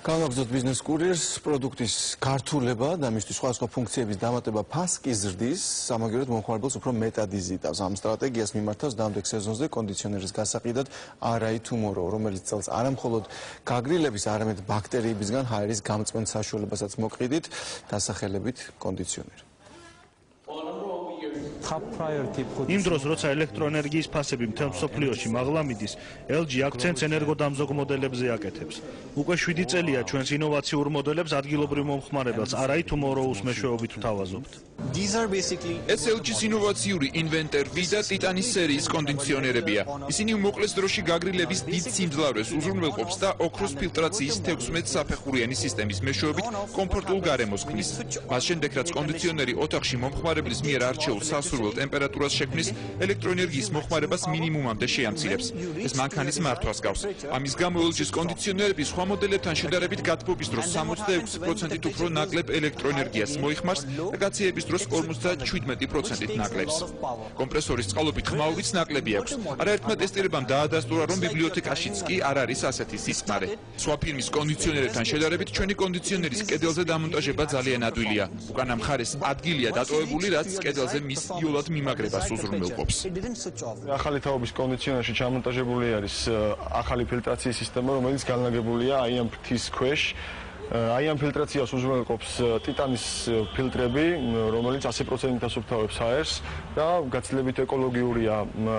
Განაგრძოთ ბიზნეს კურიერს პროდუქტის გართულება და მისთვის სხვადასხვა ფუნქციების დამატება ფასკი ზრდის, სამაგიეროდ მომხმარებელს უფრო მეტად იზიდავს. Ამ სტრატეგიას მიმართავს დამდეგ სეზონზე კონდიციონერის გასაყიდად Arai Tomorrow, რომელიც წელს არამხოლოდ გაგრილების, არამედ ბაქტერიებისგან ჰაერის გამწვენ საშუალებასაც მოყიდით, დასახელებით კონდიციონერი. იმ დროს, როცა ელექტროენერგიის ფასები მთელ მსოფლიოში მაღლა მიდის, LG აქცენტს ენერგოდამზოგ მოდელებზე აკეთებს. უკვე 7 წელია ჩვენს ინოვაციურ მოდელებს ადგილობრივ მომხმარებელს Arai Tomorrow-ს მეშვეობით ვთავაზობთ. ეს LG-ის ინოვაციური Inventor V და Titanis სერიის კონდიციონერებია. ისინი უმოკლეს დროში გაგრილების დიდ სიმძლავრეს უზრუნველყოფს და ოქროს ფილტრაციის 16 საფეხურიანი სისტემის მეშვეობით კომფორტულ გარემოს ქმნის. მას შემდეგ, რაც კონდიციონერი ოთახში მომხმარებლის მიერ არჩეულ სასურველ ტემპერატურას შექმნის, ელექტროენერგიის მოხმარებას მინიმუმამდე შეამცირებს. ეს მანქანის მართვას გავს. ამის გამო LG-ის კონდიციონერები სხვა მოდელებთან შედარებით გათბობის დროს 66%-ით უფრო ნაკლებ ელექტროენერგიას მოიხმარს და გაცივების დროს 57%-ით ნაკლებს. კომპრესორის წყალობით ხმაურიც ნაკლები აქვს. არაერთმა ტესტირებამ დაადასტურა, რომ ბიბლიოთეკაშიც კი არ არის ასეთი სისხმარე. სხვა ფირმის კონდიციონერებთან შედარებით ჩვენი კონდიციონერის კედელზე დამონტაჟება ძალიან ადვილია. უკანა მხარეს ადგილია დატოვებული, რაც კედელზე მის იოლად მიმაგრებას უზრუნველყოფს. ახალი თაობის კონდიციონერში ჩამონტაჟებული არის ახალი ფილტრაციის სისტემა, რომელიც განლაგებულია აი ამ ფრთის ქვეშ. აი ამ ფილტრაციას უზრუნველყოფს Titanis ფილტრები, რომელიც 100%-ით ასუფთავებს ჰაერს და გაცილებით ეკოლოგიურია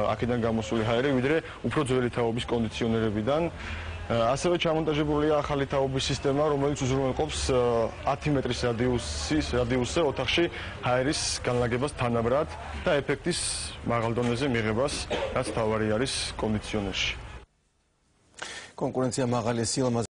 აქედან გამოსული ჰაერი, ვიდრე უფრო ძველი თაობის კონდიციონერებიდან. ასევე ჩამონტაჟებულია ახალი თაობის სისტემა, რომელიც უზრუნველყოფს 10 მეტრის რადიუსზე ოთახში ჰაერის განლაგებას თანაბრად და ეფექტის მაღალ დონეზე მიღებას, რაც თავარი არის კონდიციონერში. კონკურენცია მაღალია სილამაზე